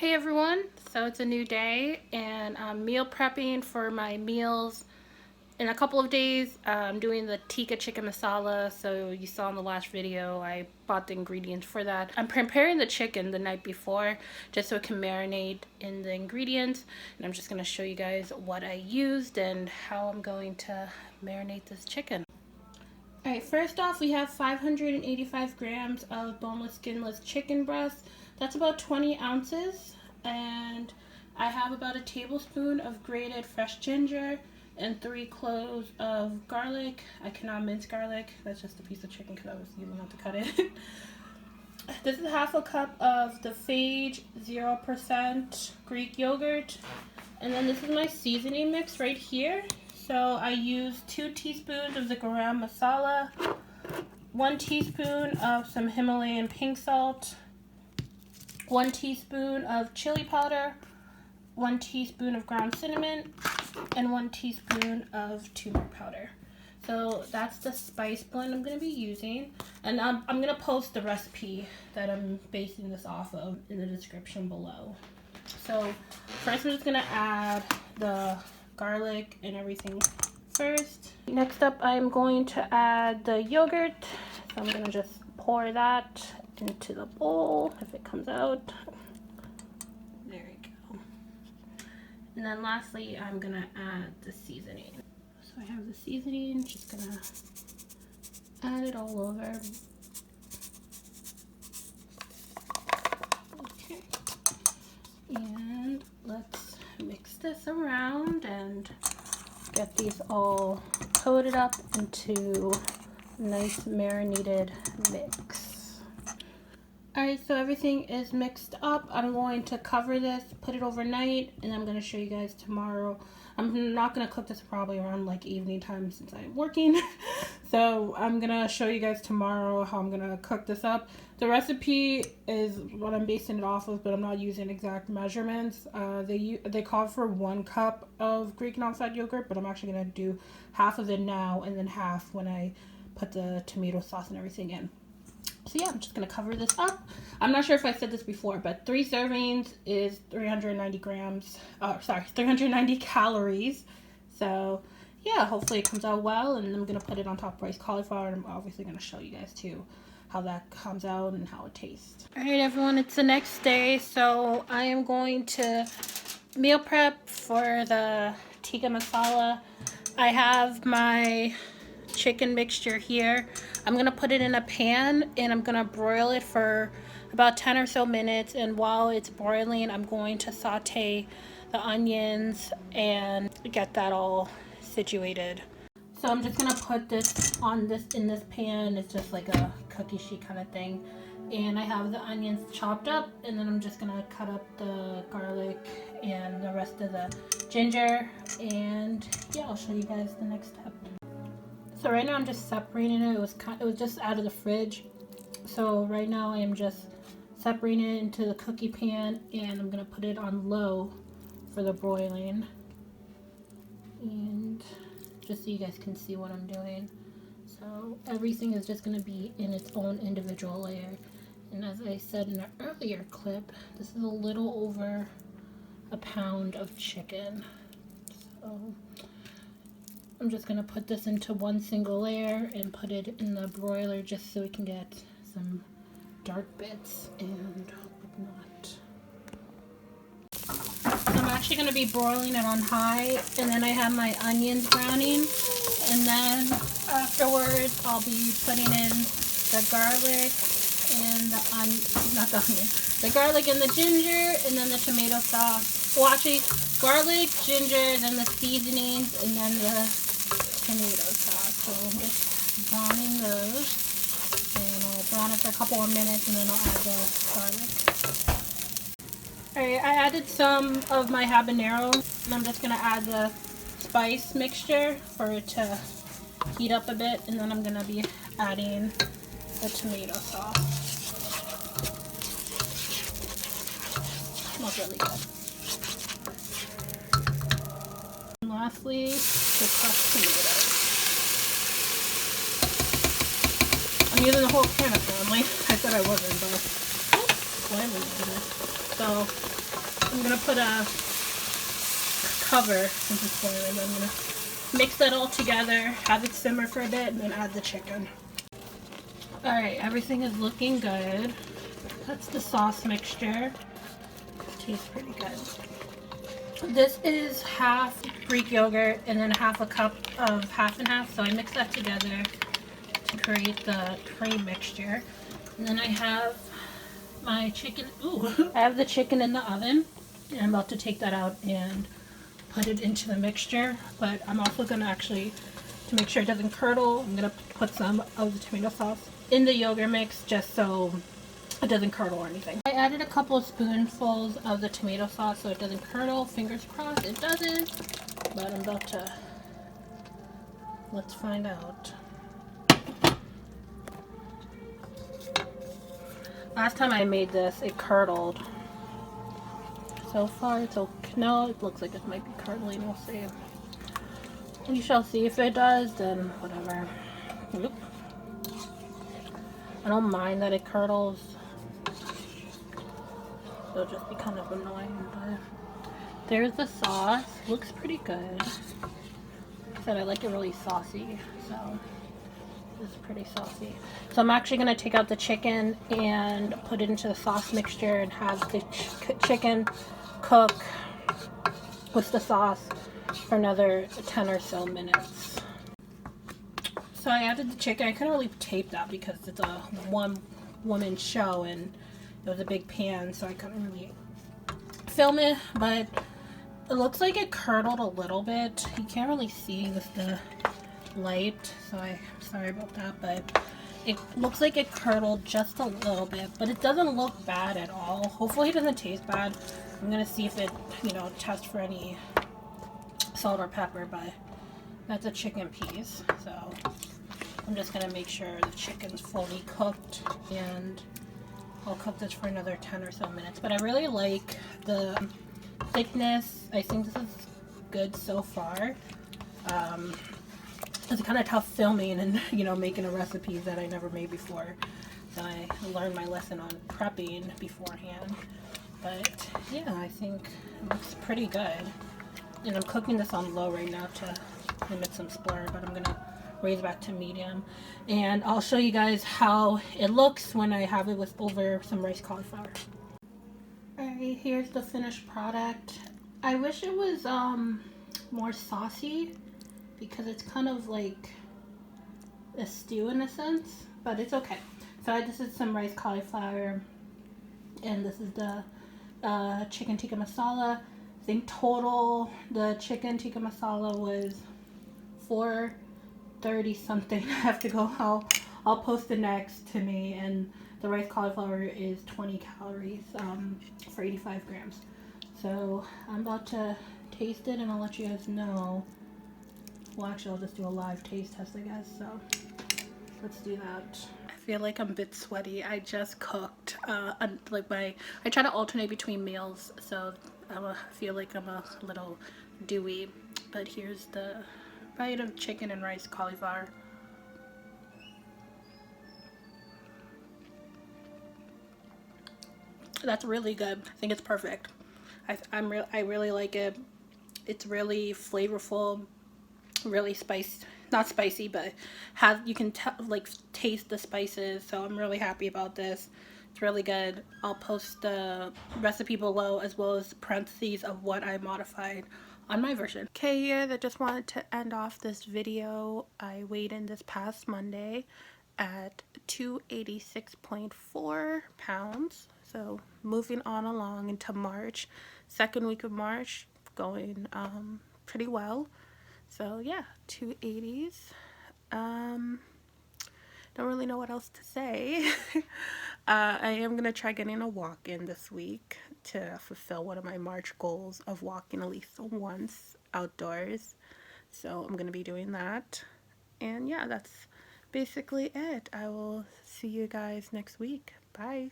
Hey everyone, so it's a new day and I'm meal prepping for my meals in a couple of days. I'm doing the Tikka chicken masala, so you saw in the last video I bought the ingredients for that. I'm preparing the chicken the night before just so it can marinate in the ingredients, and I'm just going to show you guys what I used and how I'm going to marinate this chicken. Alright, first off we have 585 grams of boneless, skinless chicken breast. That's about 20 ounces. And I have about a tablespoon of grated fresh ginger and 3 cloves of garlic. I cannot mince garlic. That's just a piece of chicken because I was using it to cut it. This is half a cup of the Fage 0% Greek yogurt. And then this is my seasoning mix right here. So I use 2 teaspoons of the garam masala, 1 teaspoon of some Himalayan Pink Salt, 1 teaspoon of chili powder, 1 teaspoon of ground cinnamon, and 1 teaspoon of turmeric powder. So that's the spice blend I'm going to be using. And I'm going to post the recipe that I'm basing this off of in the description below. So first I'm just going to add the garlic and everything first. Next up I'm going to add the yogurt. So I'm going to just pour that into the bowl if it comes out. There we go. And then lastly I'm going to add the seasoning. So I have the seasoning, just going to add it all over. Okay. And let's mix this around and get these all coated up into a nice marinated mix. Alright, so everything is mixed up. I'm going to cover this, put it overnight, and I'm going to show you guys tomorrow. I'm not going to cook this probably around like evening time since I'm working. So I'm going to show you guys tomorrow how I'm going to cook this up. The recipe is what I'm basing it off of, but I'm not using exact measurements. They call for 1 cup of Greek nonfat yogurt, but I'm actually going to do half of it now and then half when I put the tomato sauce and everything in. So yeah, I'm just going to cover this up. I'm not sure if I said this before, but 3 servings is 390 calories. So yeah, hopefully it comes out well, and I'm going to put it on top of rice cauliflower, and I'm obviously going to show you guys too how that comes out and how it tastes. Alright everyone, it's the next day, so I am going to meal prep for the Tikka Masala. I have my chicken mixture here. I'm gonna put it in a pan and I'm gonna broil it for about 10 or so minutes, and while it's broiling I'm going to saute the onions and get that all situated. So I'm just gonna put this in this pan. It's just like a cookie sheet kind of thing, and I have the onions chopped up, and then I'm just gonna cut up the garlic and the rest of the ginger, and yeah, I'll show you guys the next step. So right now I'm just separating it. It was just out of the fridge. So right now I am just separating it into the cookie pan, and I'm gonna put it on low for the broiling. And just so you guys can see what I'm doing. So everything is just gonna be in its own individual layer. And as I said in an earlier clip, this is a little over a pound of chicken. So I'm just going to put this into one single layer and put it in the broiler just so we can get some dark bits and whatnot. So I'm actually going to be broiling it on high, and then I have my onions browning, and then afterwards I'll be putting in the garlic and the garlic and the ginger, and then the tomato sauce. Well, actually, garlic, ginger, then the seasonings, and then the tomato sauce. So I'm just browning those, and I'll brown it for a couple of minutes, and then I'll add the garlic. Alright, I added some of my habanero, and I'm just going to add the spice mixture for it to heat up a bit, and then I'm going to be adding the tomato sauce. Smells really good. And lastly, the crushed tomatoes. I'm using the whole can apparently. I said I wasn't, but slightly using it. So I'm going to put a cover since it's boiling. I'm going to mix that all together, have it simmer for a bit, and then add the chicken. Alright, everything is looking good. That's the sauce mixture. Tastes pretty good. This is half Greek yogurt and then half a cup of half and half, so I mix that together to create the cream mixture. And then I have my chicken. Ooh, I have the chicken in the oven, and I'm about to take that out and put it into the mixture. But I'm also going to actually, to make sure it doesn't curdle, I'm going to put some of the tomato sauce in the yogurt mix just so it doesn't curdle or anything. I added a couple of spoonfuls of the tomato sauce so it doesn't curdle. Fingers crossed it doesn't, but I'm about to, let's find out. Last time I made this, it curdled. So far it's okay. No, it looks like it might be curdling. We'll see. We shall see. If it does, then whatever. Oop. I don't mind that it curdles. It'll just be kind of annoying, but there's the sauce. Looks pretty good. Like I said, I like it really saucy, so it's pretty saucy. So I'm actually going to take out the chicken and put it into the sauce mixture and have the chicken cook with the sauce for another 10 or so minutes. So I added the chicken. I couldn't really tape that because it's a one-woman show and it was a big pan, so I couldn't really film it, but it looks like it curdled a little bit. You can't really see with the light, so I'm sorry about that, but it looks like it curdled just a little bit, but it doesn't look bad at all. Hopefully it doesn't taste bad. I'm gonna see if it, test for any salt or pepper, but that's a chicken piece, so I'm just gonna make sure the chicken's fully cooked, and I'll cook this for another 10 or so minutes. But I really like the thickness. I think this is good so far. It's kind of tough filming and making a recipe that I never made before, so I learned my lesson on prepping beforehand. But yeah, I think it looks pretty good, and I'm cooking this on low right now to limit some splur, but I'm gonna raise back to medium, and I'll show you guys how it looks when I have it with over some rice cauliflower. Alright, here's the finished product. I wish it was more saucy, because it's kind of like a stew in a sense, but it's okay. So this is some rice cauliflower, and this is the chicken tikka masala. I think total the chicken tikka masala was $4.30 something. I have to go. I'll post it next to me, and the rice cauliflower is 20 calories for 85 grams. So I'm about to taste it, and I'll let you guys know. Well, actually, I'll just do a live taste test, I guess. So let's do that. I feel like I'm a bit sweaty. I just cooked. I try to alternate between meals, so I feel like I'm a little dewy. But here's the bite of chicken and rice cauliflower. That's really good. I think it's perfect. I really like it. It's really flavorful, really not spicy, but you can taste the spices. So I'm really happy about this. It's really good. I'll post the recipe below, as well as parentheses of what I modified on my version. Okay, here, I just wanted to end off this video. I weighed in this past Monday at 286.4 pounds. So moving on along into March, second week of March, going pretty well. So yeah, 280s. Don't really know what else to say. I am going to try getting a walk in this week to fulfill one of my March goals of walking at least once outdoors. So I'm going to be doing that. And yeah, that's basically it. I will see you guys next week. Bye.